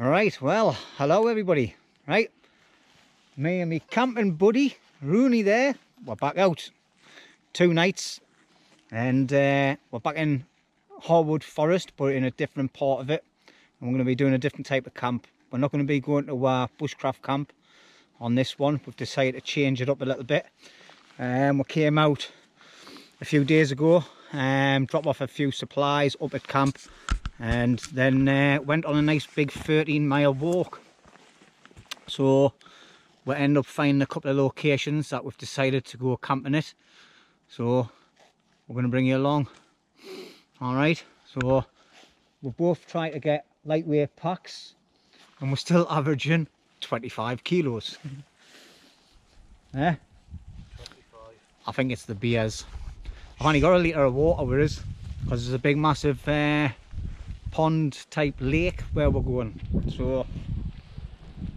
Right, well, hello everybody. Right, me and me camping buddy Rooney there, we're back out 2 nights, and we're back in Harwood Forest, but in a different part of it, and we're going to be doing a different type of camp. We're not going to be going to our bushcraft camp on this one. We've decided to change it up a little bit. We came out a few days ago, dropped off a few supplies up at camp, and then went on a nice big 13-mile walk. So we end up finding a couple of locations that we've decided to go camping at, so we're going to bring you along. All right, so we're both trying to get lightweight packs, and we're still averaging 25 kilos. Yeah, 25. I think it's the beers. I've only got a litre of water with us because there's a big massive pond type lake where we're going. So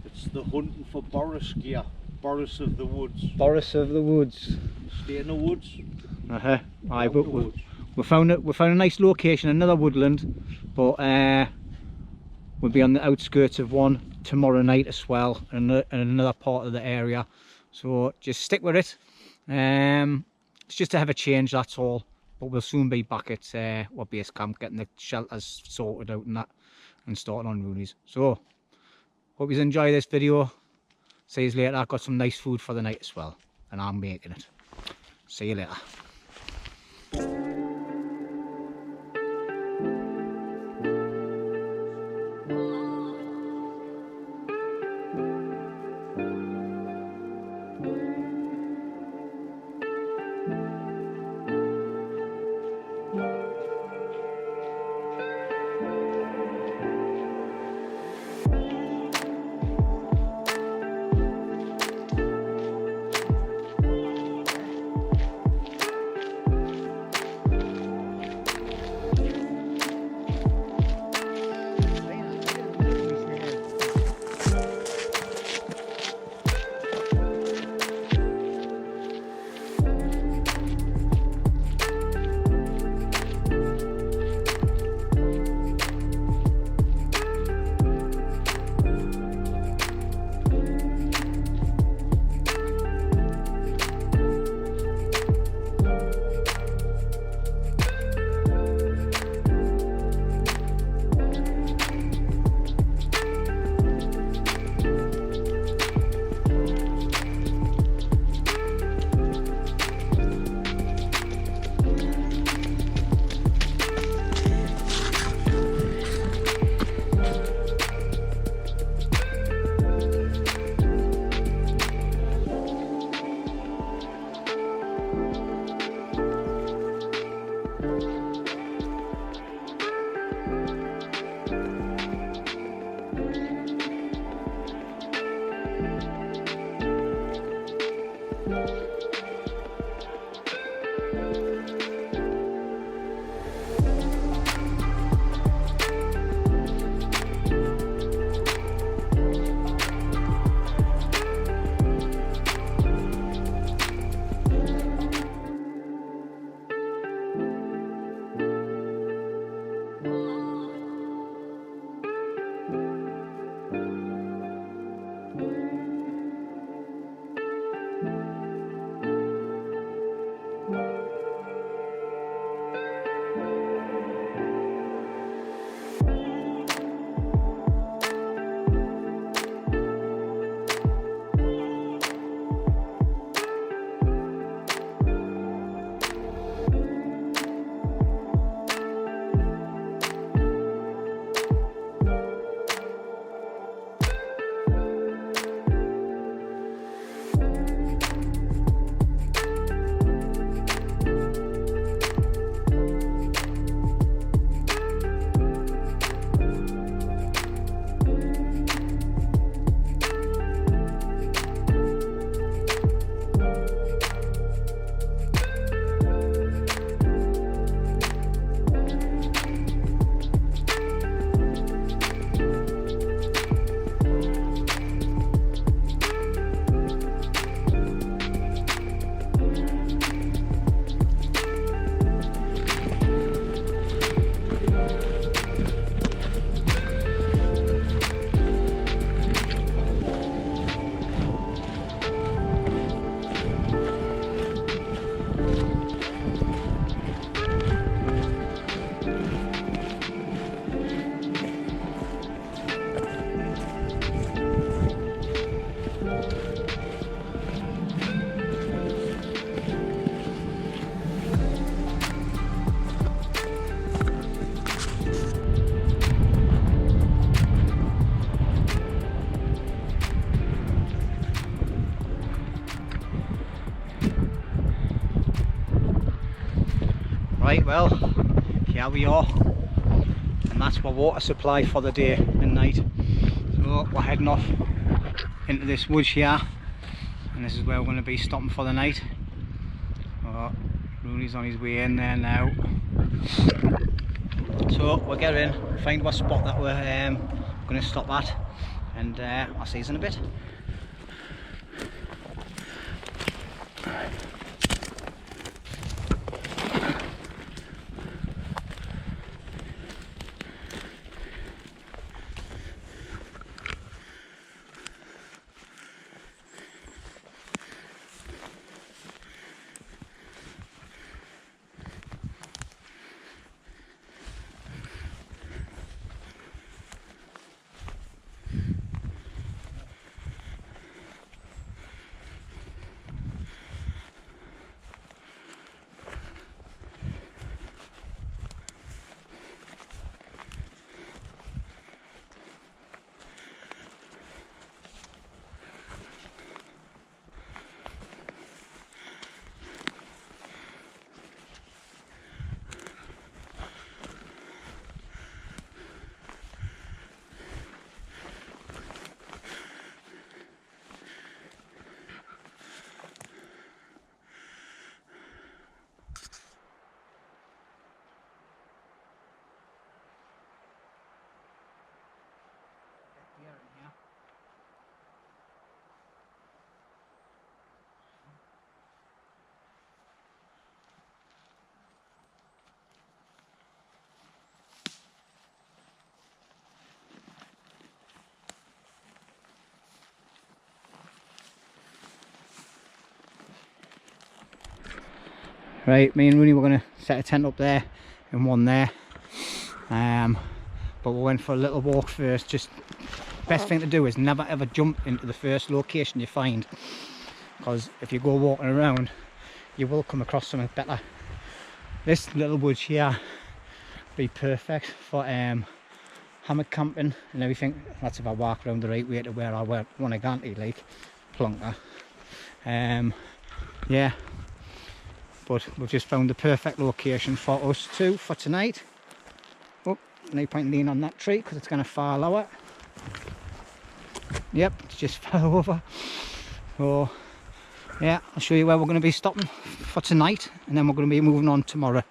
It's the hunting for Boris gear. Boris of the woods. Boris of the woods. Stay in the woods. Aye, we found a nice location, another woodland, but we'll be on the outskirts of one tomorrow night as well, and another part of the area. So just stick with it. It's just to have a change, that's all. But we'll soon be back at our base camp, getting the shelters sorted out and that, and starting on Rooney's. So hope you enjoy this video. See you later. I've got some nice food for the night as well, and I'm making it. See you later. Right, well, here we are, and that's my water supply for the day and night. So we're heading off into this woods here, and this is where we're going to be stopping for the night. Oh, Rooney's on his way in there now. So we'll get in, find what spot that we're going to stop at, and I'll see you in a bit. Right, me and Rooney were going to set a tent up there and one there, but we went for a little walk first. Just best thing to do is never ever jump into the first location you find, because if you go walking around you will come across something better. This little woods here be perfect for hammock camping and everything. That's if I walk around the right way to where I want to go to, like plonker. Yeah, but we've just found the perfect location for us two for tonight. Oh, no point leaning on that tree because it's going to fall over. Yep, it's just fell over. So yeah, I'll show you where we're going to be stopping for tonight, and then we're going to be moving on tomorrow.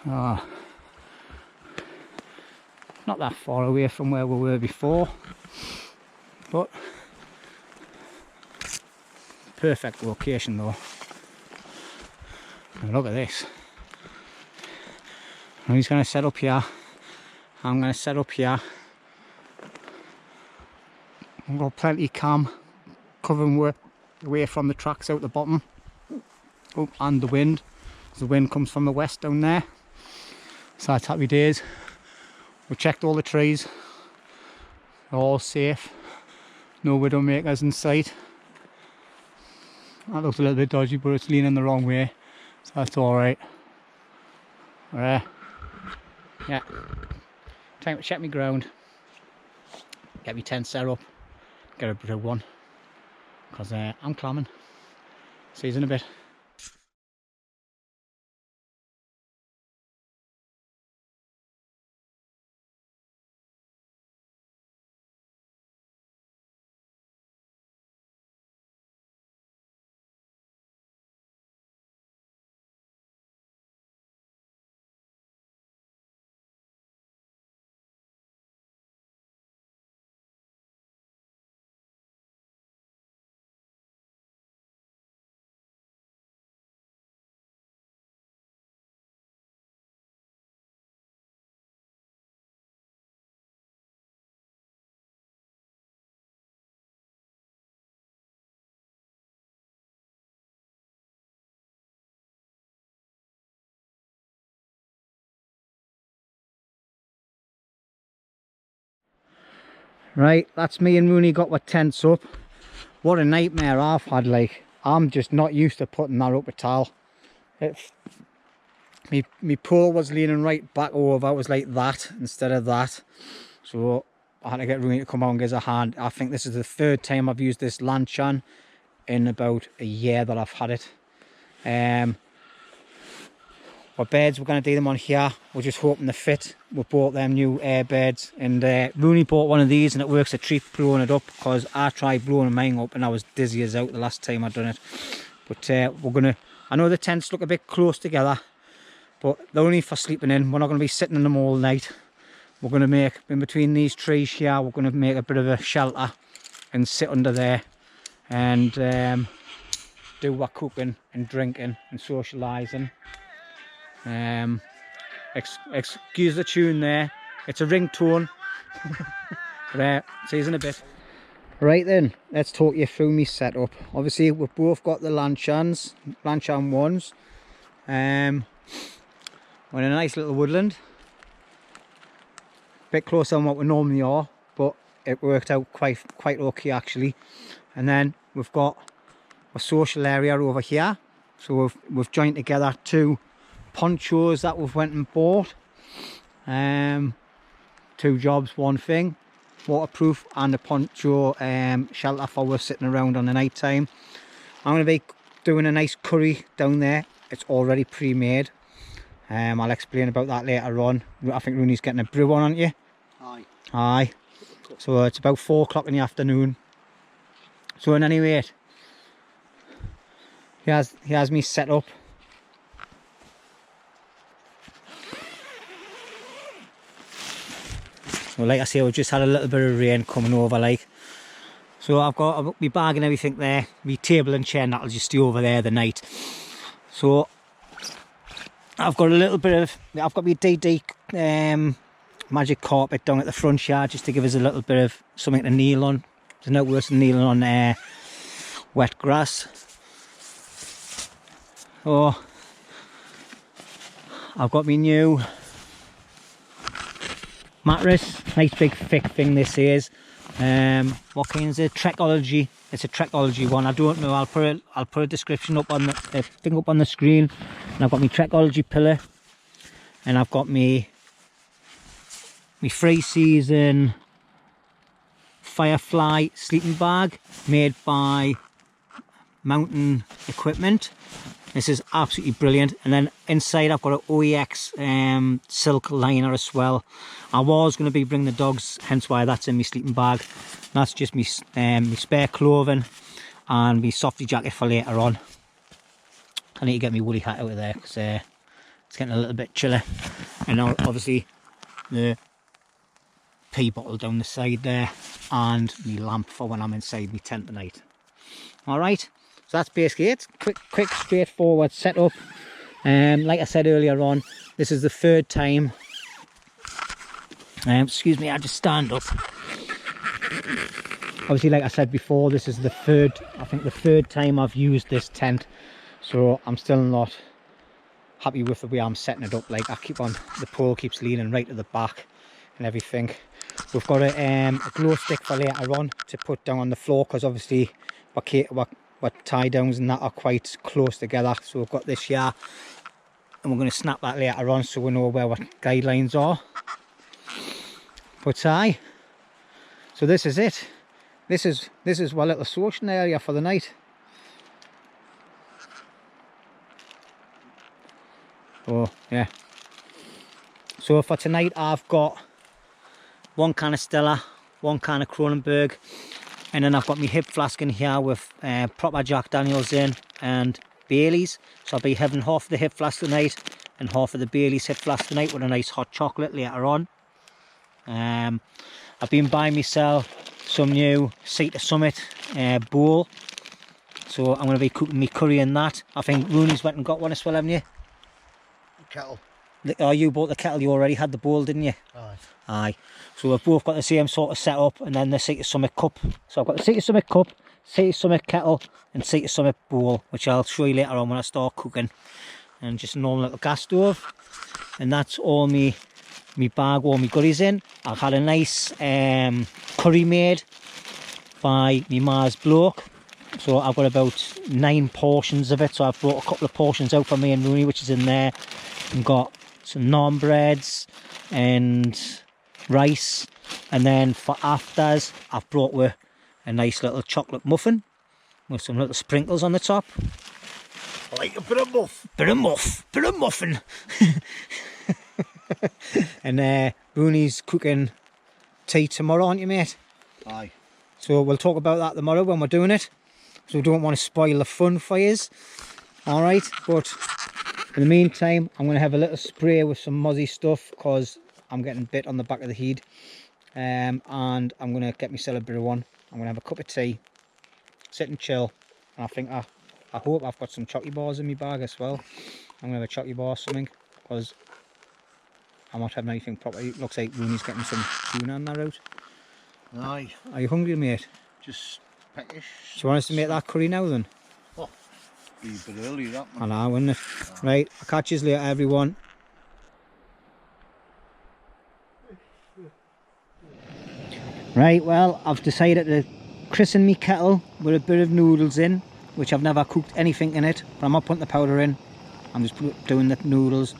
Oh, not that far away from where we were before, but perfect location though. Now look at this. And he's going to set up here. I'm going to set up here. We've got plenty of cam covering away from the tracks out the bottom. Oh, and the wind. The wind comes from the west down there. So that's happy days. We checked all the trees. They're all safe. No widow makers in sight. That looks a little bit dodgy, but it's leaning the wrong way, so that's alright. Yeah. Time to check my ground. Get my tent set up. Get a brew one. Because I'm clamming. See you in a bit. Right, that's me and Rooney got our tents up. What a nightmare I've had, like. I'm just not used to putting that up at all. My pole was leaning right back over, it was like that instead of that. So I had to get Rooney to come out and give us a hand. I think this is the third time I've used this Lunchtime in about a year that I've had it. Our beds, we're going to do them on here. We're just hoping they fit. We bought them new air beds, and Rooney bought one of these, and it works a treat blowing it up, because I tried blowing mine up and I was dizzy as out the last time I'd done it. But we're going to, I know the tents look a bit close together, but they're only for sleeping in. We're not going to be sitting in them all night. We're going to make, in between these trees here, we're going to make a bit of a shelter and sit under there and do our cooking and drinking and socialising. Excuse the tune there, it's a ringtone. But see you in a bit. Right then, let's talk you through me setup. Obviously we've both got the Lunchtime ones. We're in a nice little woodland, bit closer than what we normally are, but it worked out quite okay actually. And then we've got a social area over here, so we've joined together two ponchos that we've went and bought. 2 jobs, one thing, waterproof, and a poncho shelter for we're sitting around on the night time. I'm going to be doing a nice curry down there. It's already pre-made. I'll explain about that later on. I think Rooney's getting a brew on, aren't you? Aye. Aye. So it's about 4 o'clock in the afternoon. So in any rate, he has me set up. Well, like I say, we've just had a little bit of rain coming over, like. So I've got my bag and everything there, my table and chair, and that'll just stay over there the night. So I've got a little bit of, I've got my DD magic carpet down at the front yard, just to give us a little bit of something to kneel on. There's no worse than kneeling on wet grass. Oh, I've got my new mattress, nice big thick thing this is. What kind is it? Trekology. It's a Trekology one. I don't know. I'll put a description up on the thing up on the screen. And I've got my Trekology pillow, and I've got my free season Firefly sleeping bag made by Mountain Equipment. This is absolutely brilliant. And then inside I've got an OEX silk liner as well. I was going to be bringing the dogs, hence why that's in my sleeping bag. That's just my spare clothing and my softy jacket for later on. I need to get my woolly hat out of there because it's getting a little bit chilly. And now obviously the pee bottle down the side there, and my lamp for when I'm inside my tent tonight. Alright, so that's basically it. Quick straightforward setup. Like I said earlier on, this is the 3rd time. Excuse me, I just stand up. Obviously, like I said before, this is the 3rd, I think the 3rd time I've used this tent. So I'm still not happy with the way I'm setting it up. Like, I keep on, the pole keeps leaning right to the back and everything. We've got a glow stick for later on to put down on the floor, because obviously our tie downs and that are quite close together. So we've got this here, and we're going to snap that later on so we know where our guidelines are. But aye, so this is it. This is our little social area for the night. Oh yeah. So for tonight I've got 1 can of Stella, 1 can of Kronenberg, and then I've got my hip flask in here with proper Jack Daniels in and Bailey's. So I'll be having half of the hip flask tonight and half of the Bailey's hip flask tonight with a nice hot chocolate later on. I've been buying myself some new Sea to Summit bowl, so I'm going to be cooking me curry in that. I think Rooney's went and got one as well, haven't you? Kettle. Oh, you bought the kettle, you already had the bowl, didn't you? Aye. Aye. So we've both got the same sort of setup, and then the Sea to Summit cup. So I've got the Sea to Summit cup, Sea to Summit kettle, and Sea to Summit bowl, which I'll show you later on when I start cooking. And just a normal little gas stove. And that's all me bag, all my goodies in. I've had a nice curry made by me ma's bloke. So I've got about 9 portions of it. So I've brought a couple of portions out for me and Rooney, which is in there. And got some naan breads and rice. And then for afters, I've brought with a nice little chocolate muffin with some little sprinkles on the top. Like a bit of muff. Bit of muffin. And Rooney's cooking tea tomorrow, aren't you, mate? Aye. So we'll talk about that tomorrow when we're doing it. So we don't want to spoil the fun for yous. Alright, but in the meantime, I'm going to have a little spray with some mozzie stuff because I'm getting bit on the back of the head. And I'm going to get myself a bit of one. I'm going to have a cup of tea, sit and chill. And I think I hope I've got some chocolate bars in my bag as well. I'm going to have a chocolate bar or something because I'm not having anything proper. It looks like Rooney's getting some tuna on that route. Aye. Are you hungry, mate? Just peckish. Do you want us to make that curry now then? Oh, be a bit early that I man. know, wouldn't it? Right, I'll catch you later, everyone. Right, well, I've decided to christen me kettle with a bit of noodles in, which I've never cooked anything in it, but I'm not putting the powder in. I'm just doing the noodles.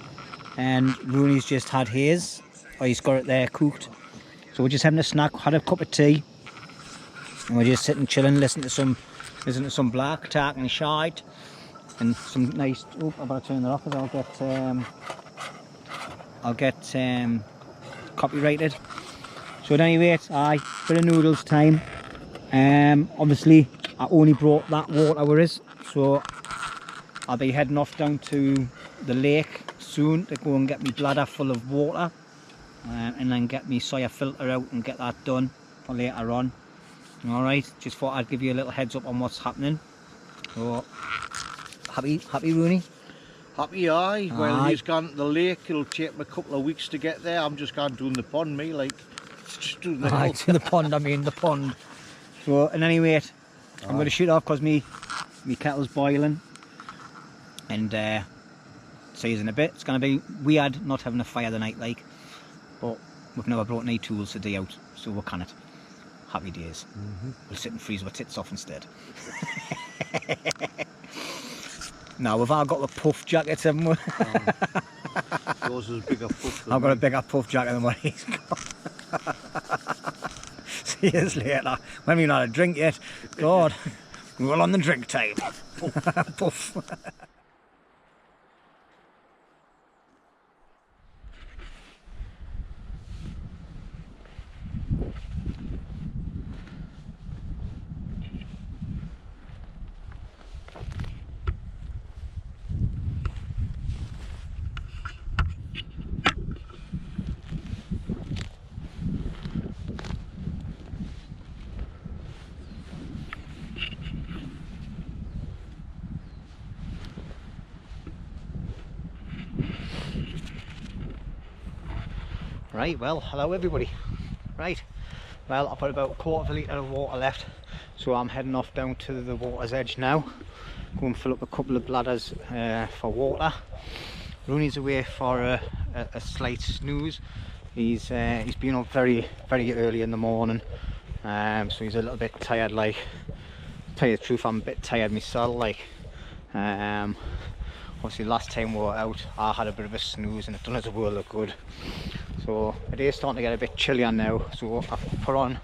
And Rooney's just had his, or he's got it there cooked. So we're just having a snack, had a cup of tea, and we're just sitting chilling, listening to some black talk and shite, and some nice. Oh, I better turn that off because I'll get copyrighted. So at any rate, bit of noodles time. Obviously I only brought that water with us, so I'll be heading off down to the lake soon to go and get my bladder full of water, and then get me soya filter out and get that done for later on. Alright, just thought I'd give you a little heads up on what's happening. So happy Rooney? Happy aye. Well, Aye. he's gone to the lake. It'll take him a couple of weeks to get there. I'm just going doing the pond, me, like. Just doing the hill. It's in the pond, I mean the pond. So, and anyway, I'm going to shoot off because me kettle's boiling. And see you in a bit. It's going to be weird not having a fire the night, like. But we've never brought any tools to do out, so we can it. Happy days. We'll sit and freeze our tits off instead. Now we've all got the puff jackets, haven't we? Yours is a bigger puff than I've got a mine. bigger puff jacket than what he's got. See you later. When we've not had a drink yet. God, we're all on the drink time. Puff. Right, well, hello everybody. Right, well, I've got about a quarter of a litre of water left, so I'm heading off down to the water's edge now. Go and fill up a couple of bladders for water. Rooney's away for a slight snooze. He's been up very early in the morning, so he's a little bit tired. Like, to tell you the truth, I'm a bit tired myself. Like, obviously last time we were out, I had a bit of a snooze and it done us a world of good. So it is starting to get a bit chillier now, so I've put on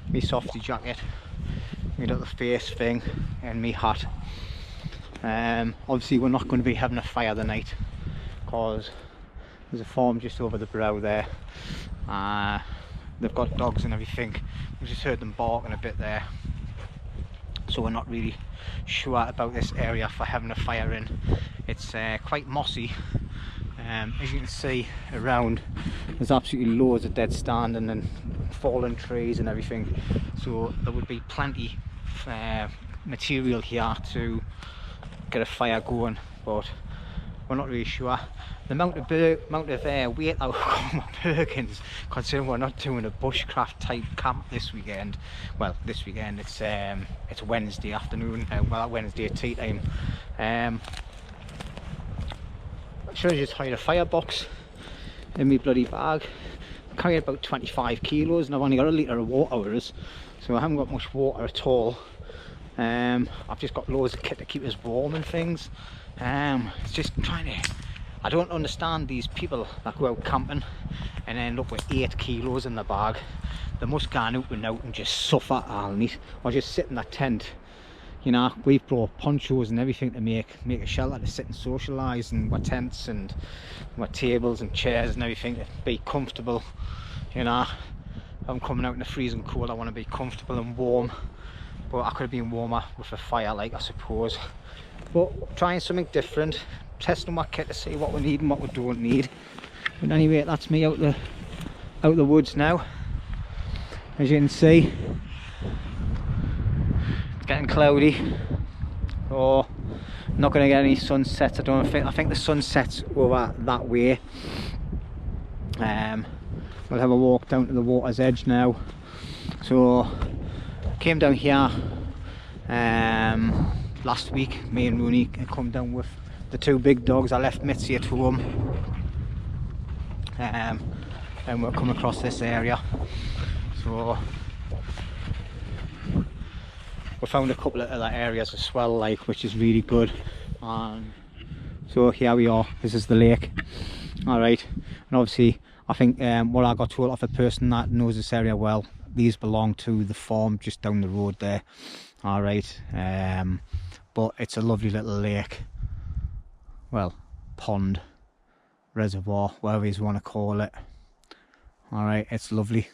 my softy jacket, my little face thing and my hat. Obviously we're not going to be having a fire the night because there's a farm just over the brow there. They've got dogs and everything. We just heard them barking a bit there, so we're not really sure about this area for having a fire in. It's quite mossy. As you can see around, there's absolutely loads of dead standing and fallen trees and everything, so there would be plenty material here to get a fire going, but we're not really sure. The amount of weight I've got on my Perkins, considering we're not doing a bushcraft type camp this weekend. Well, this weekend it's Wednesday afternoon, well, Wednesday tea time. Should have just hired a firebox in my bloody bag. I'm carrying about 25 kilos and I've only got a litre of water with us, so I haven't got much water at all. I've just got loads of kit to keep us warm and things. It's just trying to, I don't understand these people that go out camping and end up with 8 kilos in the bag. They must go out and just suffer all night, or just sit in that tent, you know, we've brought ponchos and everything to make a shelter to sit and socialise, and my tents and my tables and chairs and everything to be comfortable. You know, if I'm coming out in the freezing cold, I want to be comfortable and warm, but I could have been warmer with a fire, like, I suppose. But trying something different, testing my kit to see what we need and what we don't need. But anyway, that's me out the woods now. As you can see, it's getting cloudy, so not going to get any sunsets. I think the sun sets over that way. We'll have a walk down to the water's edge now. So came down here last week. Me and Rooney come down with the two big dogs. I left Mitzi at home, and we'll come across this area. So we found a couple of other areas as well, like, which is really good. And so here we are. This is the lake. All right, and obviously I think what I got told off a person that knows this area well, these belong to the farm just down the road there. All right, but it's a lovely little lake, well, pond, reservoir, whatever you want to call it. All right, it's lovely,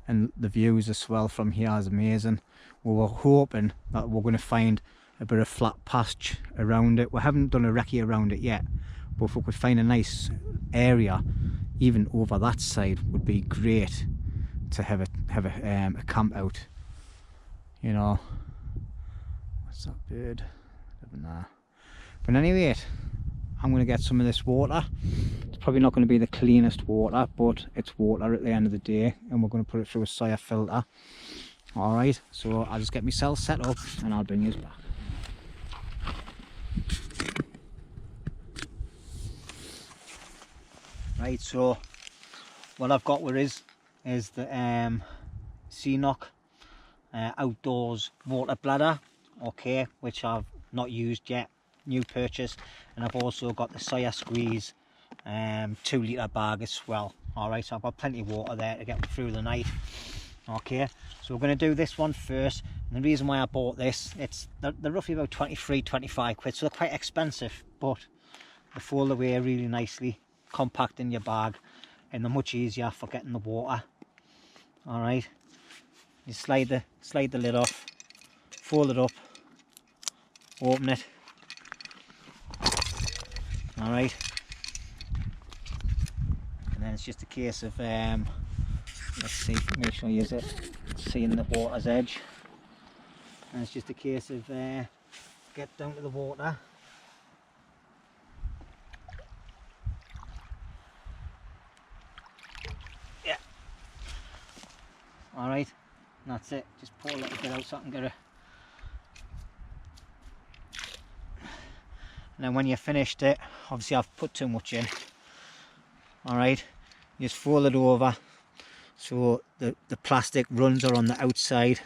and the views as well from here is amazing. We were hoping that we're going to find a bit of flat pasture around it. We haven't done a recce around it yet, but if we could find a nice area even over that side, would be great to have a camp out. You know, what's that bird? I don't know. But anyway, I'm going to get some of this water. It's probably not going to be the cleanest water, but it's water at the end of the day, and we're going to put it through a soya filter. All right, so I'll just get myself set up and I'll bring you back. Right, so what I've got with is the CNOC outdoors water bladder, okay, which I've not used yet, new purchase, and I've also got the soya squeeze 2 litre bag as well. All right, so I've got plenty of water there to get me through the night. Okay, so we're going to do this one first, and the reason why I bought this, they're roughly about 23-25 quid, so they're quite expensive, but they fold away really nicely, compact in your bag, and they're much easier for getting the water. All right, you slide the lid off, fold it up, open it. All right, and then it's just a case of let's see, make sure you use it, seeing the water's edge, and it's just a case of get down to the water. Yeah. All right, and that's it. Just pour a little bit out so I can get it. And then when you've finished it, obviously I've put too much in. All right, you just fold it over so the plastic runs are on the outside.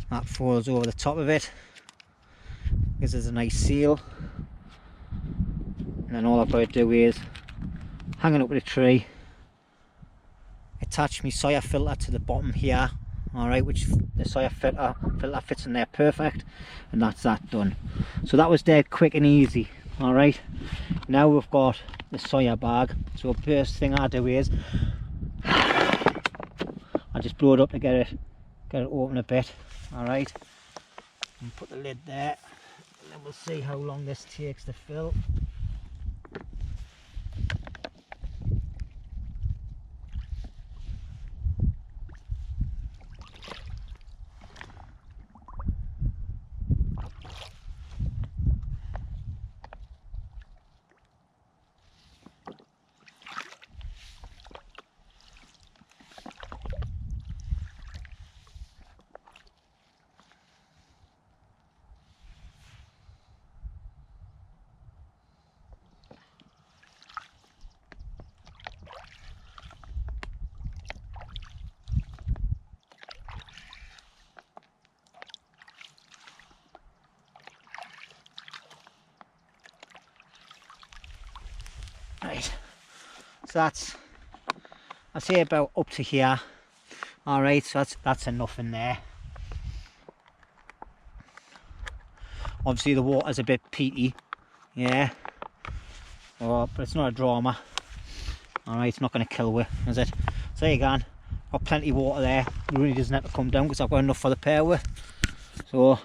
That folds over the top of it, gives us a nice seal. And then all I've got to do is hang it up with a tree, attach my soya filter to the bottom here, all right, which the soya filter fits in there perfect, and that's that done. So that was dead quick and easy. All right, now we've got the soya bag. So first thing I do is I just blow it up to get it open a bit. All right, and put the lid there, and then we'll see how long this takes to fill. Right, so that's I say about up to here. Alright, so that's enough in there. Obviously the water's a bit peaty, yeah. Oh, but it's not a drama. Alright, it's not going to kill we, is it? So there you go. Got plenty of water there. Rooney doesn't have to come down because I've got enough for the pair with. So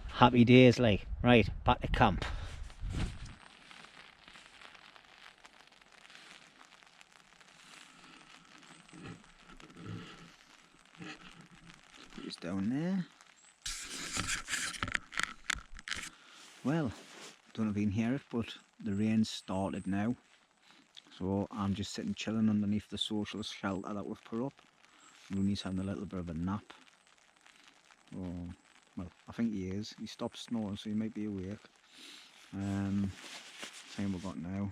happy days, like. Right, back to camp. Put this down there. Well, don't know if you can hear it, but the rain's started now. So I'm just sitting chilling underneath the social shelter that we've put up. Rooney's having a little bit of a nap. Oh, well, I think he is. He stopped snoring, so he might be awake. Time we've got now.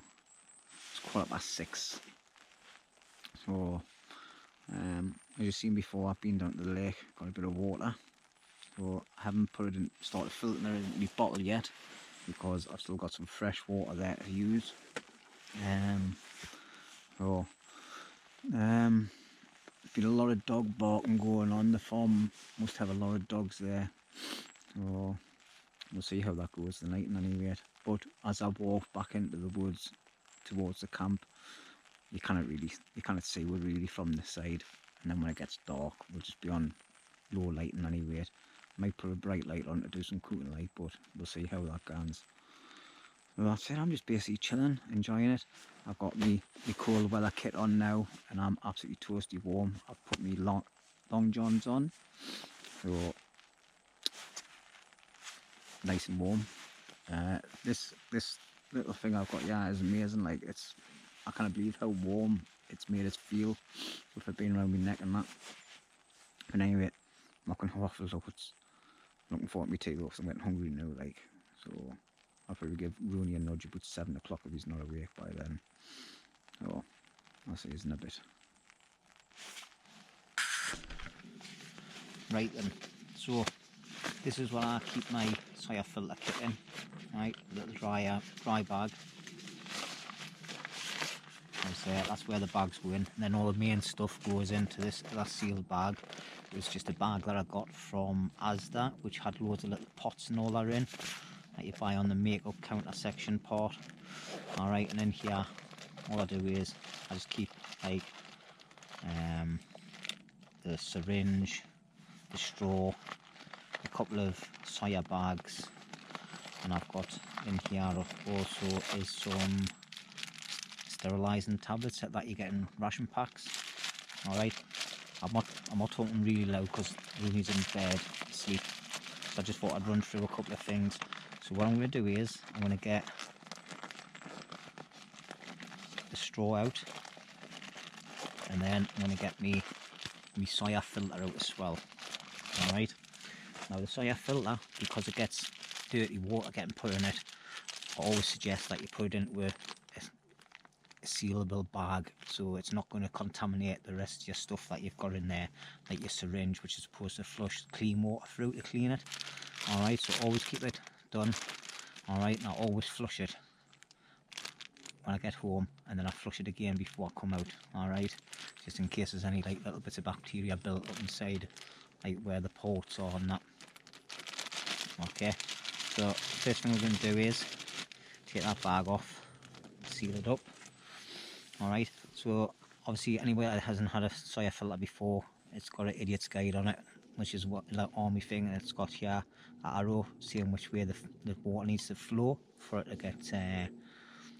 It's 6:15. So, as you've seen before, I've been down to the lake, got a bit of water. So I haven't put it in, started filtering it in my bottle yet, because I've still got some fresh water there to use. Been a lot of dog barking going on. The farm must have a lot of dogs there. So we'll see how that goes tonight in any rate. But as I walk back into the woods towards the camp, you can't see we're really from this side. And then when it gets dark, we'll just be on low light in any rate. Might put a bright light on to do some cooking light, but we'll see how that goes. Well, that's it. I'm just basically chilling, enjoying it. I've got me cold weather kit on now, and I'm absolutely toasty warm. I've put me long johns on, so nice and warm. This little thing I've got here is amazing. Like, I can't believe how warm it's made us feel with it being around my neck and that. But anyway, I'm not going to waffle up. It's looking forward to me tea though, because I'm getting hungry now. Like, so I'll probably give Rooney a nudge about 7 o'clock if he's not awake by then. So I'll see you in a bit. Right then, so this is what I keep my soya filter kit in. Right, a little dry bag. That's where the bags go in, and then all the main stuff goes into that sealed bag. It was just a bag that I got from Asda, which had loads of little pots and all that in, that you buy on the makeup counter section part. Alright, and in here, all I do is I just keep like the syringe, the straw, a couple of soya bags, and I've got in here also is some sterilising tablets that you get in ration packs. Alright, I'm not talking really loud because Rooney's in bed asleep, so I just thought I'd run through a couple of things. So what I'm going to do is I'm going to get the straw out, and then I'm going to get me soya filter out as well. Alright, now the soya filter, because it gets dirty water getting put in it, I always suggest that you put it into a sealable bag, so it's not going to contaminate the rest of your stuff that you've got in there, like your syringe, which is supposed to flush clean water through to clean it. Alright, so always keep it done. Alright, now always flush it when I get home, and then I flush it again before I come out. Alright, just in case there's any like little bits of bacteria built up inside, like where the ports are and that. Okay, so first thing we're going to do is take that bag off, seal it up. Alright, so obviously anybody that hasn't had a soya filter before, it's got an idiot's guide on it, which is what that army thing, and it's got here an arrow saying which way the water needs to flow for it to get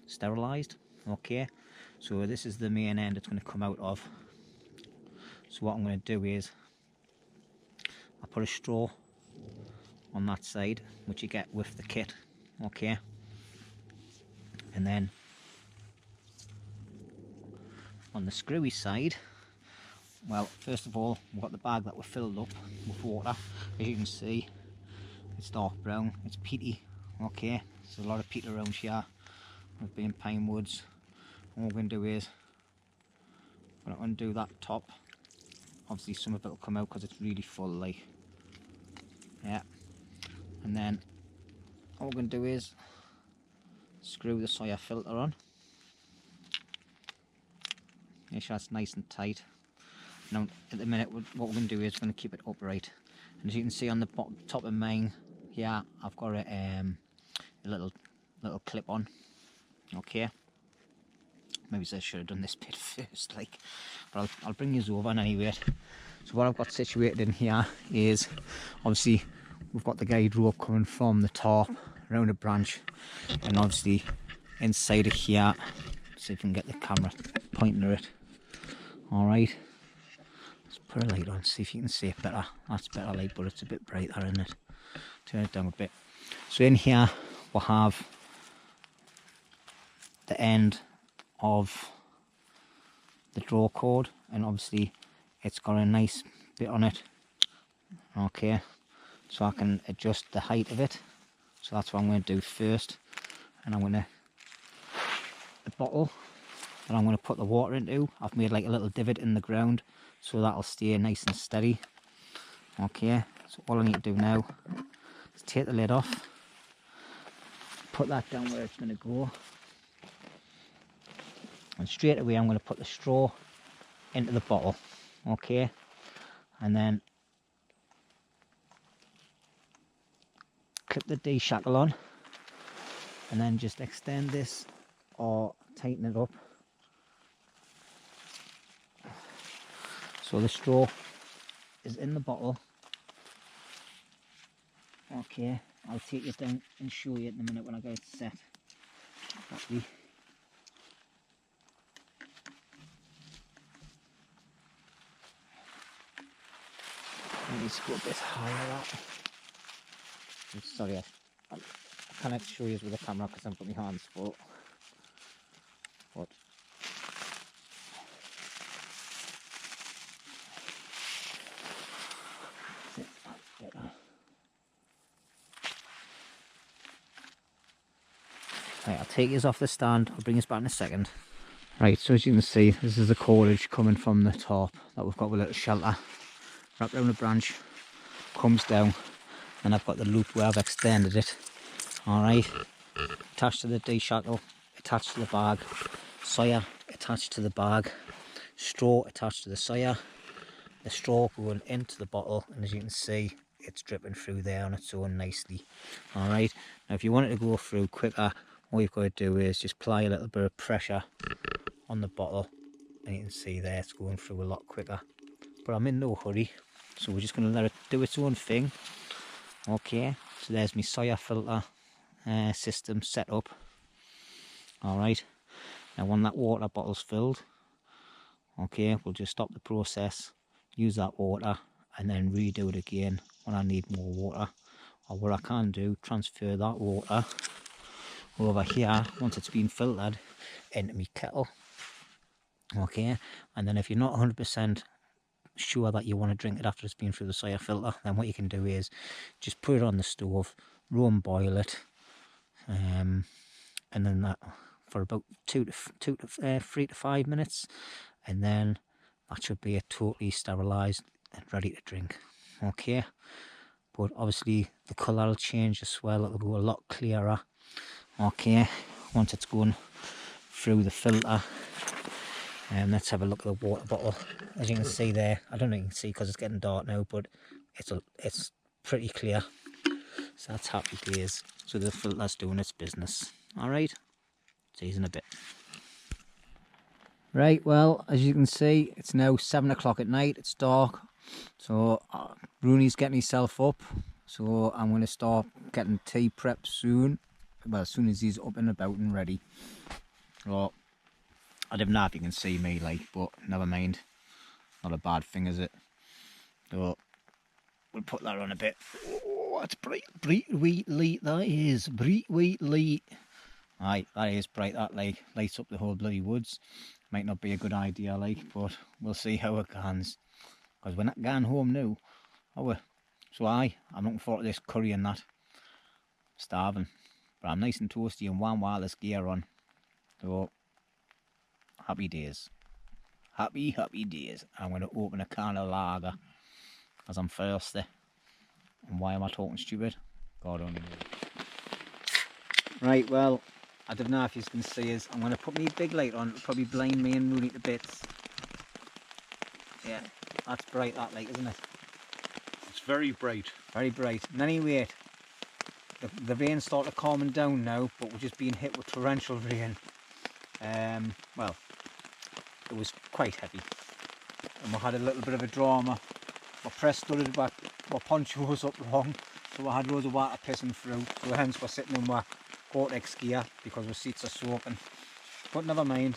sterilised. Okay, so this is the main end it's going to come out of. So what I'm going to do is I put a straw on that side, which you get with the kit. Okay, and then on the screwy side, well, first of all, we've got the bag that we're filled up with water. As you can see, it's dark brown, it's peaty. Okay, there's a lot of peat around here. We've been pine woods. All we're going to do is I'm going to undo that top. Obviously some of it will come out because it's really full, like, yeah. And then all we're going to do is screw the soya filter on. make sure it's nice and tight. Now at the minute what we're going to do is we're going to keep it upright, and as you can see on the top of mine here, I've got a little clip on. Okay, maybe I should have done this bit first, like, but I'll bring you over anyway. So what I've got situated in here is, obviously we've got the guide rope coming from the top around a branch, and obviously inside of here, see if we can get the camera pointing at it. Alright, let's put a light on, see if you can see it better. That's better light, but it's a bit brighter, isn't it? Turn it down a bit. So in here we'll have the end of the draw cord, and obviously it's got a nice bit on it. Okay, so I can adjust the height of it. So that's what I'm going to do first, and I'm going to, the bottle that I'm going to put the water into, I've made like a little divot in the ground so that'll stay nice and steady. Okay, so all I need to do now is take the lid off, put that down where it's going to go, and straight away I'm going to put the straw into the bottle. Okay, and then clip the D shackle on, and then just extend this or tighten it up so the straw is in the bottle. Okay, I'll take it down and show you in a minute when I get it set properly. I need to go a bit higher up. Sorry, I can't show you with the camera because I've got my hands full. But right, I'll take this off the stand, I'll bring this back in a second. Right, so as you can see, this is the cordage coming from the top that we've got with a little shelter. Wrapped around the branch, comes down, and I've got the loop where I've extended it. Alright, attached to the D-shackle, attached to the bag, sawyer attached to the bag, straw attached to the sawyer, the straw going into the bottle, and as you can see, it's dripping through there on its own nicely. Alright, now if you want it to go through quicker, all you've got to do is just apply a little bit of pressure on the bottle, and you can see there it's going through a lot quicker. But I'm in no hurry, so we're just going to let it do its own thing. Okay, so there's my sawyer filter system set up. Alright, now when that water bottle's filled, okay, we'll just stop the process, use that water, and then redo it again when I need more water. Or what I can do, transfer that water over here once it's been filtered into my kettle. Okay, and then if you're not 100% sure that you want to drink it after it's been through the sawyer filter, then what you can do is just put it on the stove, room boil it, and then that for about 3 to 5 minutes, and then that should be totally sterilised and ready to drink. Okay, but obviously the colour will change as well, it'll go a lot clearer. Okay, once it's going through the filter. Let's have a look at the water bottle. As you can see there, I don't know if you can see because it's getting dark now, but it's pretty clear. So that's happy days. So the filter's doing its business. Alright, see you in a bit. Right, well, as you can see, it's now 7 o'clock at night, it's dark. So Rooney's getting himself up. So I'm going to start getting tea prep soon. Well, as soon as he's up and about and ready. Well, I don't know if you can see me, like, but never mind. Not a bad thing, is it? So we'll put that on a bit. Oh, that's bright wheat light, that is. Bright wheat light. Aye, that is bright, that, like, lights up the whole bloody woods. Might not be a good idea, like, but we'll see how it goes. Because we're not going home now, are we? So I'm looking forward to this curry and that. Starving. But I'm nice and toasty and warm while this gear on. So happy days. Happy days. I'm going to open a can of lager because I'm thirsty. And why am I talking stupid? God only knows. Right, well, I don't know if you can see us. I'm going to put my big light on. It'll probably blind me and Rooney to bits. Yeah, that's bright, that like, isn't it? It's very bright. Very bright. And anyway, the rain started calming down now, but we're just being hit with torrential rain. Well, it was quite heavy, and we had a little bit of a drama. My press studded back, my poncho was up wrong, so I had loads of water pissing through, so hence we're sitting in my Gore-Tex gear because our seats are soaking. But never mind,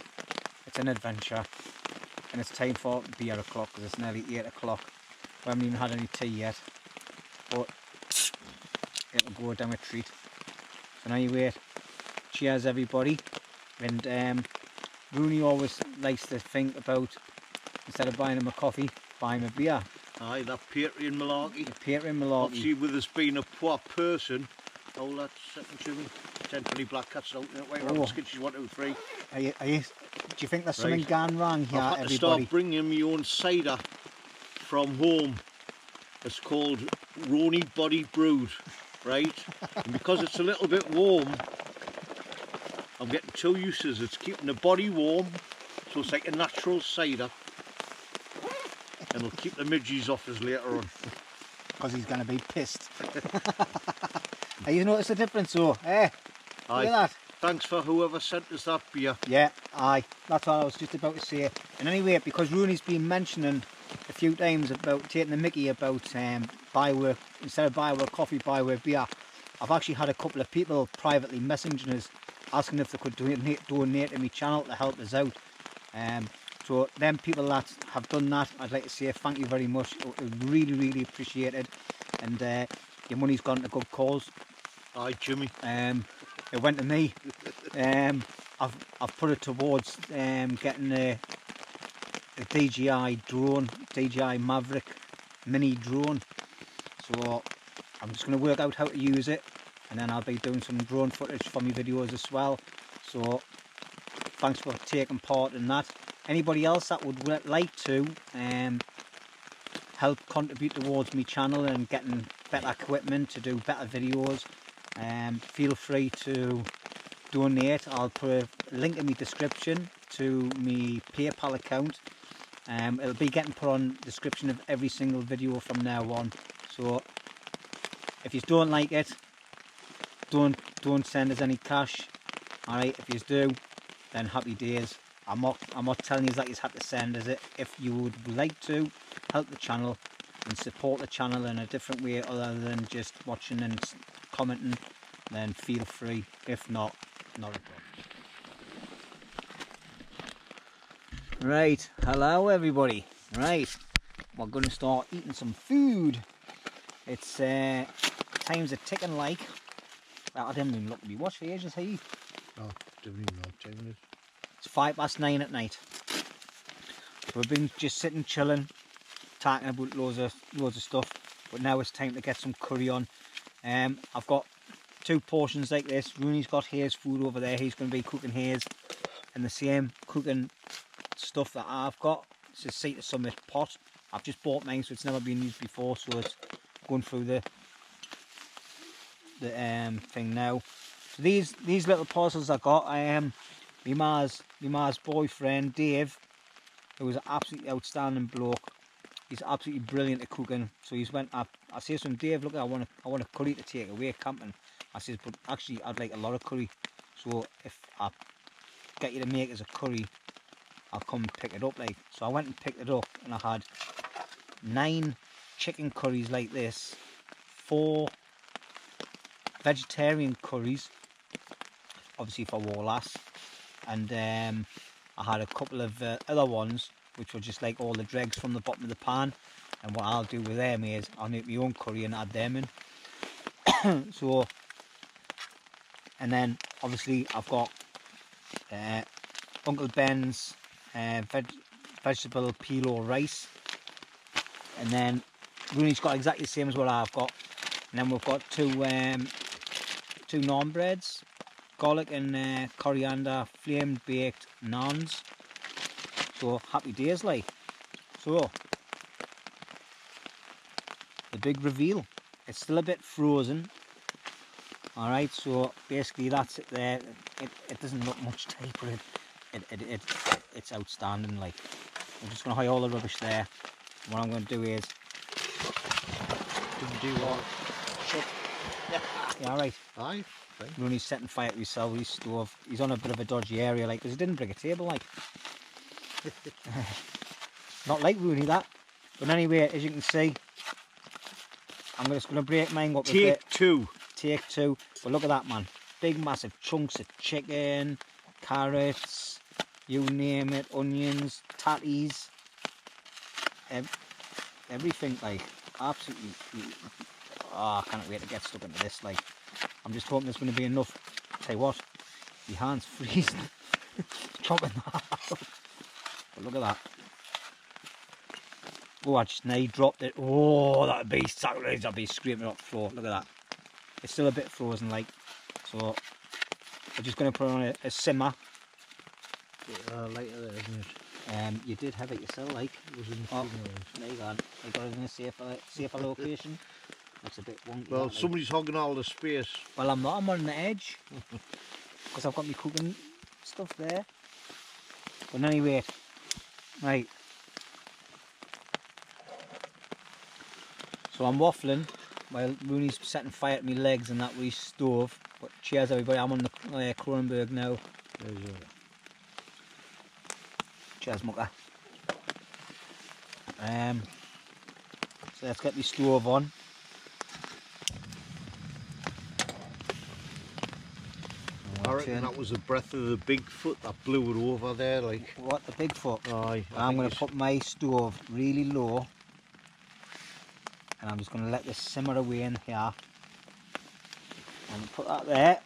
it's an adventure, and it's time for beer o'clock because it's nearly 8 o'clock. We haven't even had any tea yet, but it'll go down a treat. So anyway, cheers everybody. And Rooney always likes to think about, instead of buying him a coffee, buy him a beer. Aye, that Patreon malarkey. The Patreon malarkey. Obviously, with us being a poor person, oh, that's second to me. 10 penny black cats out in it. Wait, oh. Skitches 1, 2, 3. Do you think there's something gone wrong here, I've had to start bringing my own cider from home. It's called Rony Body Brewed, right? And because it's a little bit warm, I'm getting 2 uses. It's keeping the body warm, so it's like a natural cider. And it'll keep the midges off us later on. Because he's going to be pissed. Have you noticed the difference though? Eh? Look at that. Thanks for whoever sent us that beer. Yeah, aye. That's what I was just about to say. And anyway, because Rooney's been mentioning a few times about taking the mickey about buy instead of buy with coffee, buy with beer, I've actually had a couple of people privately messaging us asking if they could donate to my channel to help us out. So them people that have done that, I'd like to say thank you very much. Really, really appreciate it. And your money's gone to good cause. Aye, Jimmy. It went to me. I've put it towards getting a DJI drone, DJI Maverick mini drone. So I'm just going to work out how to use it, and then I'll be doing some drone footage for my videos as well. So thanks for taking part in that. Anybody else that would like to help contribute towards my channel and getting better equipment to do better videos, feel free to donate. I'll put a link in my description to my PayPal account. It'll be getting put on the description of every single video from now on. So if you don't like it, don't send us any cash. Alright, if you do, then happy days. I'm not telling you that you have to send us it. If you would like to help the channel and support the channel in a different way other than just watching and commenting, then feel free. If not, not a problem. Right, hello everybody. Right, we're going to start eating some food. It's time's a ticking like. Well, I didn't even look at me watch for ages, hey? Oh, didn't even know what time it is. It's 9:05 at night. We've been just sitting chilling, talking about loads of stuff, but now it's time to get some curry on. I've got 2 portions like this. Rooney's got his food over there. He's going to be cooking his, and the same cooking stuff that I've got. It's a Sea to Summit pot. I've just bought mine, so it's never been used before, so it's going through the thing now. So these little parcels I got, my ma's boyfriend Dave, who was an absolutely outstanding bloke. He's absolutely brilliant at cooking. So he's went up. I says to him, Dave, look, I want a curry to take away camping. I says, but actually I'd like a lot of curry. So if I get you to make us a curry, I'll come and pick it up. Like, so I went and picked it up, and I had 9 chicken curries like this, 4 vegetarian curries, obviously for Wallace, and I had a couple of other ones which were just like all the dregs from the bottom of the pan. And what I'll do with them is I'll make my own curry and add them in. So, and then obviously I've got Uncle Ben's vegetable pilau rice, and then Rooney's got exactly the same as what I've got. And then we've got 2 naan breads, garlic and coriander flame baked naans. So happy days, like. So the big reveal, it's still a bit frozen. All right, so basically that's it there. It doesn't look much tight, but it's outstanding. Like, we're just going to hide all the rubbish there. And what I'm going to do is... Didn't do what? Shit. Yeah, alright. Aye. Fine. Rooney's setting fire to himself, his stove. He's on a bit of a dodgy area, like, because he didn't bring a table, like. Not like Rooney, that. But anyway, as you can see, I'm just going to break mine up a bit. Take two. But look at that, man. Big, massive chunks of chicken, carrots, you name it, onions, tatties, everything, like, absolutely. Oh, I can't wait to get stuck into this, like. I'm just hoping there's going to be enough. Tell you what, your hand's freezing. Chopping that out. But look at that. Oh, I just nearly dropped it. Oh, that'd be sacrilege. I'd be scraping it off the floor. Look at that. It's still a bit frozen, like. So, I'm just going to put it on a simmer. Later there, isn't it? You did have it yourself, like. It was in the there you go. I got it in a safer location. That's a bit wonky. Well, that, like. somebody's hogging all the space. Well, I'm not. I'm on the edge. Because I've got my cooking stuff there. But anyway, right. So I'm waffling while Rooney's setting fire to my legs and that with his stove. But cheers, everybody. I'm on the Kronenberg now. There's your... Cheers, mucker. So let's get my stove on. I reckon that was the breath of the Bigfoot that blew it over there, like. What, the Bigfoot? Aye. I'm going to put my stove really low. And I'm just going to let this simmer away in here. And put that there.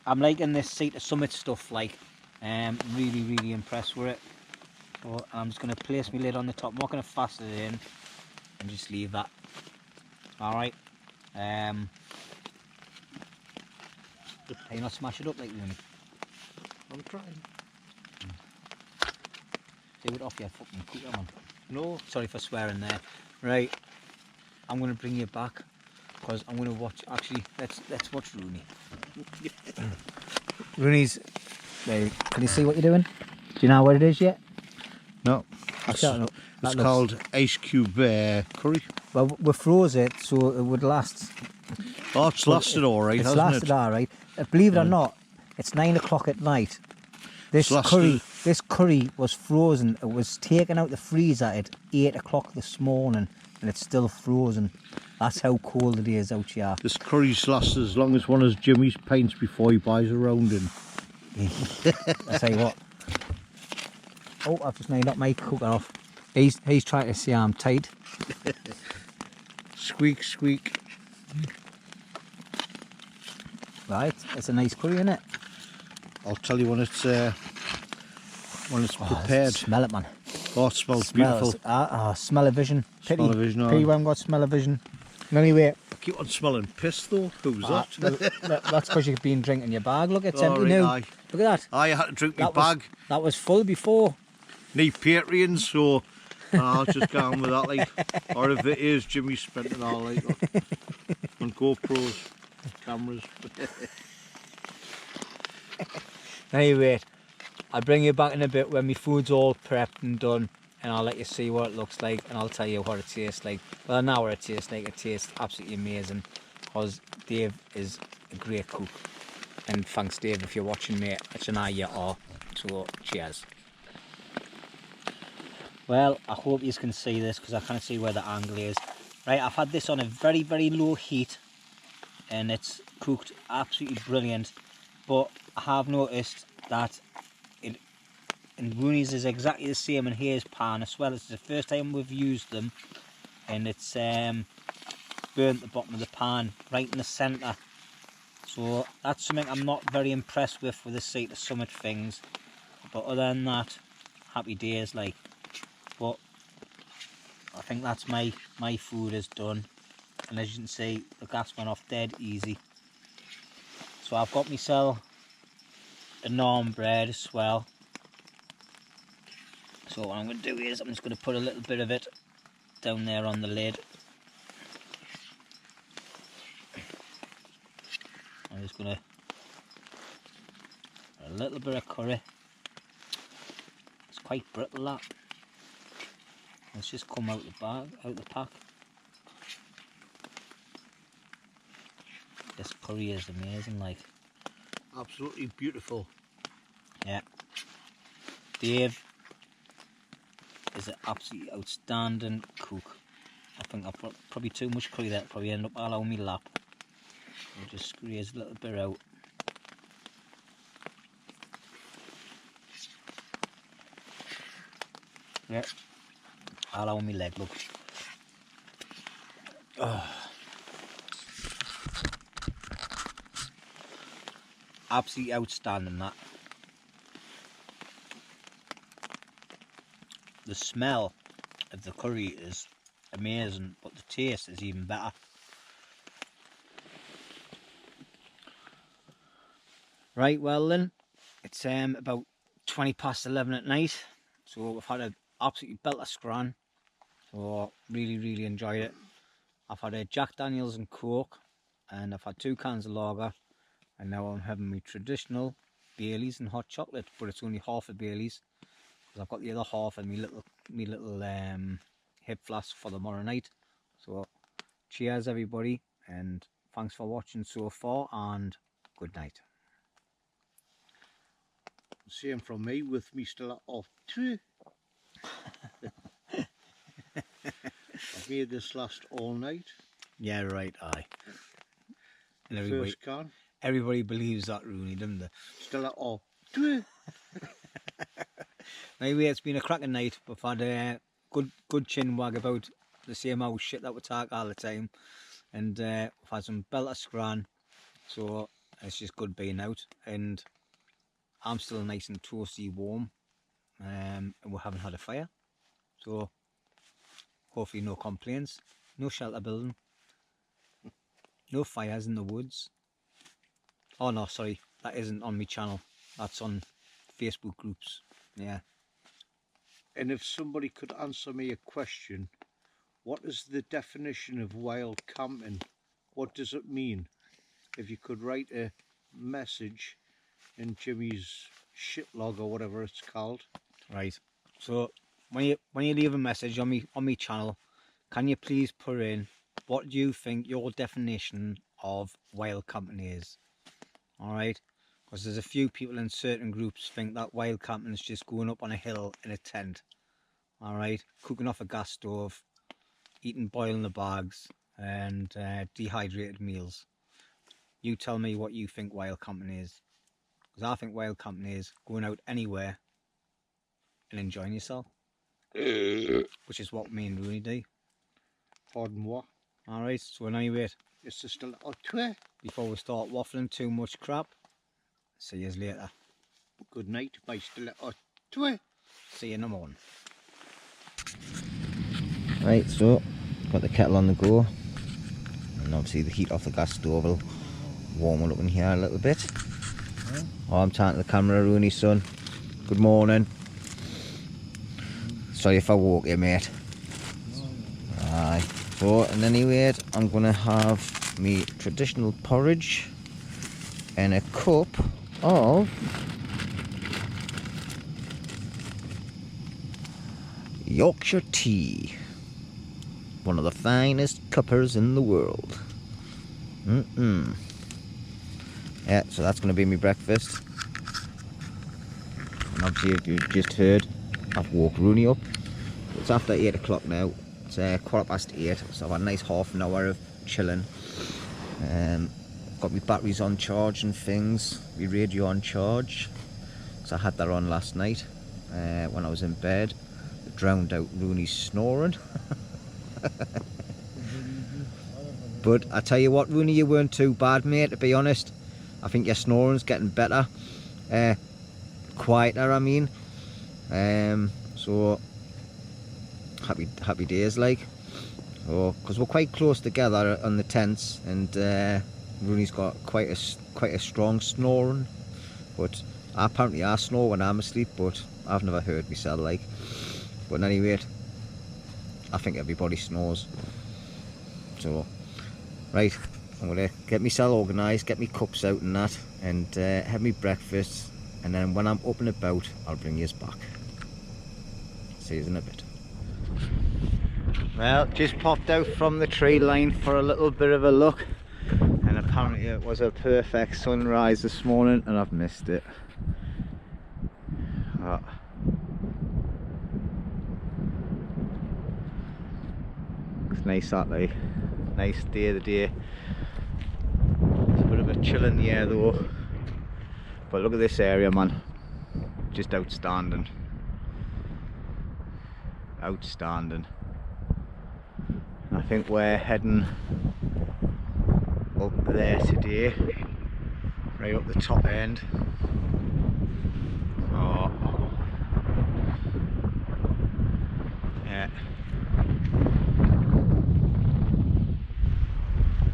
I'm liking this Sea to Summit stuff, like. Really, really impressed with it. So I'm just going to place my lid on the top. I'm not going to fasten it in. And just leave that. Alright. Can you not smash it up like Rooney? I'm trying. Do it off your fucking cooker, man. No. Sorry for swearing there. Right. I'm going to bring you back. Because I'm going to watch... Actually, let's watch Rooney. Rooney's... There, can you see what you're doing? Do you know what it is yet? No. It's called ice cube curry. Well, we froze it so it would last. Oh, it's lasted all right, hasn't it? It's lasted all right. Believe it or not, it's 9 o'clock at night. This curry was frozen. It was taken out the freezer at 8 o'clock this morning, and it's still frozen. That's how cold it is out here. This curry's lasted as long as one of Jimmy's pints before he buys a round in. I tell you what. Oh, I've just knocked my cooker off. He's trying to see I'm tight. Squeak, squeak. Right, it's a nice curry, isn't it? I'll tell you when it's prepared. Smell it, man. Oh, it smells beautiful. Smell-o-vision. Smell-o-vision, aye. Pity we haven't got smell-o-vision. Anyway. I keep on smelling piss though. Who's that? That's because you've been drinking your bag. Look, it's empty right, now. aye. Look at that. I had to drink my bag. That was full before. Need Patreons, so I'll just go on with that, like. Or if it is, Jimmy spent it all, like, on GoPros, cameras. Anyway, I'll bring you back in a bit when my food's all prepped and done, and I'll let you see what it looks like, and I'll tell you what it tastes like. Well, now what it tastes like. It tastes absolutely amazing, because Dave is a great cook. And thanks, Dave, if you're watching, mate. It's an eye you are. So, cheers. Well, I hope you can see this, because I can't see where the angle is. Right, I've had this on a very, very low heat, and it's cooked absolutely brilliant. But I have noticed that and Rooney's is exactly the same in his pan as well. It's the first time we've used them, and it's burnt the bottom of the pan right in the centre. So that's something I'm not very impressed with the Sea to Summit things. But other than that, happy days, like. But I think that's my food is done, and as you can see, the gas went off dead easy. So I've got myself a naan bread as well. So what I'm going to do is I'm just going to put a little bit of it down there on the lid. I'm just going to a little bit of curry. Just quite brittle, that. It's just come out the pack. This curry is amazing, like. Absolutely beautiful. Yeah. Dave is an absolutely outstanding cook. I think I've put probably too much curry there, probably end up all on my lap. I'll just squeeze a little bit out. Yeah, all on my leg, look. Oh. Absolutely outstanding, that. The smell of the curry is amazing, but the taste is even better. Right, well then, it's about 20 past 11 at night, so we've had an absolutely belter scran, so really enjoyed it. I've had a Jack Daniels and Coke, and I've had 2 cans of lager, and now I'm having my traditional Baileys and hot chocolate, but it's only half a Baileys, because I've got the other half in my little hip flask for tomorrow night. So cheers everybody, and thanks for watching so far, and good night. Same from me, with me still off too. I've made this last all night. Yeah, right, aye. And First can. Everybody believes that, Rooney, doesn't they? Still off too. Anyway, it's been a cracking night. We've had a good chin wag about the same old shit that we talk all the time, and we've had some belter scran, so it's just good being out, and I'm still nice and toasty warm, and we haven't had a fire, so hopefully no complaints, no shelter building, no fires in the woods. Oh no, sorry, that isn't on my channel, that's on Facebook groups. Yeah. And if somebody could answer me a question, what is the definition of wild camping? What does it mean? If you could write a message in Jimmy's shit log or whatever it's called. Right. So when you leave a message on me channel, can you please put in what do you think your definition of wild camping is? All right. Because there's a few people in certain groups think that wild camping is just going up on a hill in a tent, all right, cooking off a gas stove, eating boiling the bags, and dehydrated meals. You tell me what you think wild camping is, because I think wild camping is going out anywhere and enjoying yourself, which is what me and Rooney do. Pardon what? All right, so anyway, It's just a little twit. Before we start waffling too much crap, see you later. Good night, my still little twit. See you in the morning. Right, so got the kettle on the go, and obviously the heat off the gas stove will warm it up in here a little bit. Oh, I'm turning the camera, Rooney, son. Good morning. Sorry if I woke you, mate. Aye. So, and anyway, I'm gonna have me traditional porridge and a cup of Yorkshire tea. One of the finest cuppers in the world. Yeah, so that's going to be my breakfast. And obviously, if you've just heard, I've woke Rooney up. It's after 8 o'clock now. It's 8:15, so I've had a nice half an hour of chilling. Got my batteries on charge and things, my radio on charge. So I had that on last night when I was in bed. It drowned out Rooney's snoring. But I tell you what, Rooney, you weren't too bad, mate, to be honest. I think your snoring's getting better. Quieter, I mean. So happy days, like. Oh, because we're quite close together on the tents, and Rooney's got quite a strong snoring. But apparently I snore when I'm asleep, but I've never heard myself, like. But anyway, I think everybody snores. So, right, I'm going to get myself organised, get my cups out and that, and have me breakfast, and then when I'm up and about, I'll bring yous back. See you in a bit. Well, just popped out from the tree line for a little bit of a look, and apparently it was a perfect sunrise this morning and I've missed it. Oh. It's nice, that like, nice day of the day. It's a bit of a chill in the air though, but look at this area, man, just outstanding. Outstanding. I think we're heading up there today, right up the top end. Oh, yeah,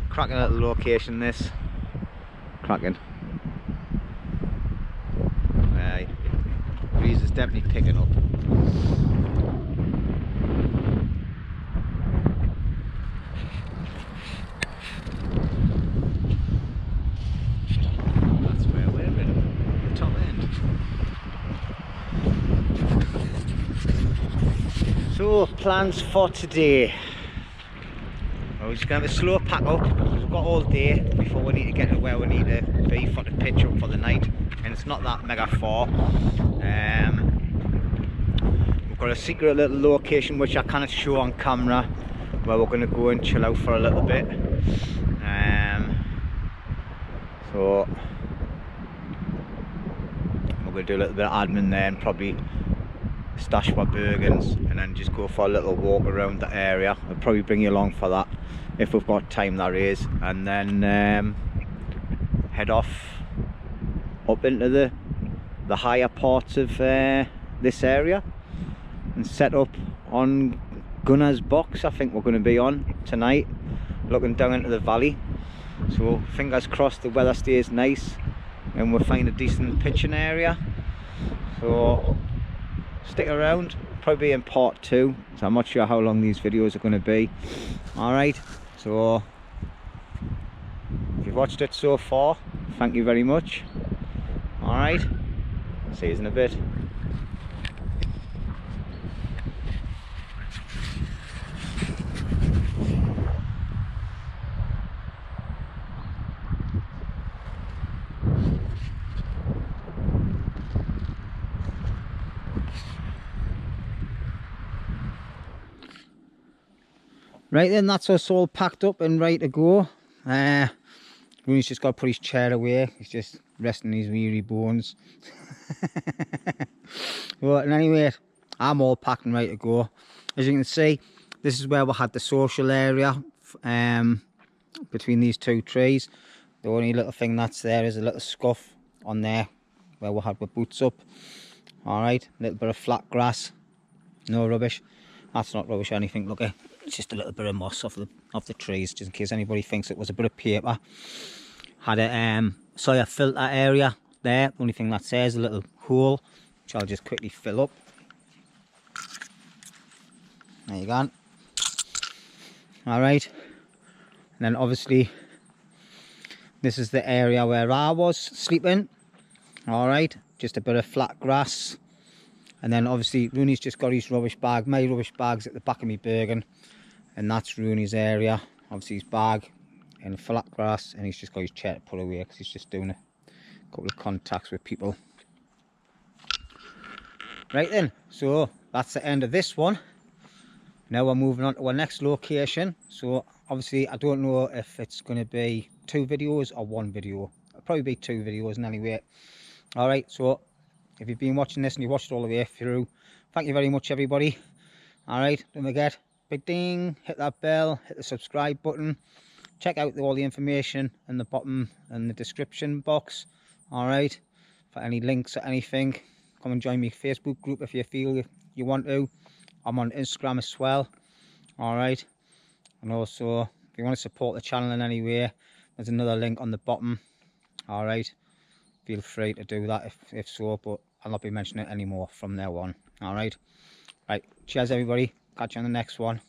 cracking little location this, cracking. Right, breeze is definitely picking up. So, plans for today. Well, we're just going to have a slow pack up because we've got all day before we need to get to where we need to be for the pitch up for the night, and it's not that mega far. We've got a secret little location which I cannot show on camera, where we're going to go and chill out for a little bit. So we're going to do a little bit of admin there and probably stash my Bergens and then just go for a little walk around the area. I'll probably bring you along for that if we've got time, that is, and then head off up into the higher parts of this area and set up on Gunner's Box. I think we're going to be on tonight, looking down into the valley. So fingers crossed the weather stays nice and we'll find a decent pitching area. So stick around, probably in part 2, so I'm not sure how long these videos are going to be. Alright, so if you've watched it so far, thank you very much. Alright, see you in a bit. Right then, that's us all packed up and ready to go. Rooney's just got to put his chair away. He's just resting his weary bones. But anyway, I'm all packed and ready to go. As you can see, this is where we had the social area between these two trees. The only little thing that's there is a little scuff on there where we had our boots up. Alright, a little bit of flat grass, no rubbish. That's not rubbish or anything, look, it's just a little bit of moss off the trees, just in case anybody thinks it was a bit of paper. Had a soil filter area there. The only thing that's there is a little hole, which I'll just quickly fill up. There you go. Alright, and then obviously this is the area where I was sleeping. Alright, just a bit of flat grass. And then obviously Rooney's just got his rubbish bag. My rubbish bag's at the back of my Bergen, and that's Rooney's area. Obviously his bag in flat grass, and he's just got his chair to put away because he's just doing a couple of contacts with people. Right then, so that's the end of this one. Now we're moving on to our next location. So obviously I don't know if it's going to be 2 videos or 1 video. It'll probably be 2 videos in any way. Alright, so if you've been watching this and you watched all the way through, thank you very much, everybody. Alright, don't forget, big ding, hit that bell, hit the subscribe button. Check out all the information in the bottom and the description box. Alright, for any links or anything. Come and join my Facebook group if you feel you want to. I'm on Instagram as well. Alright, and also if you want to support the channel in any way, there's another link on the bottom. Alright, feel free to do that if so, but I'll not be mentioning it anymore from now on. Alright, right, cheers everybody, catch you on the next one.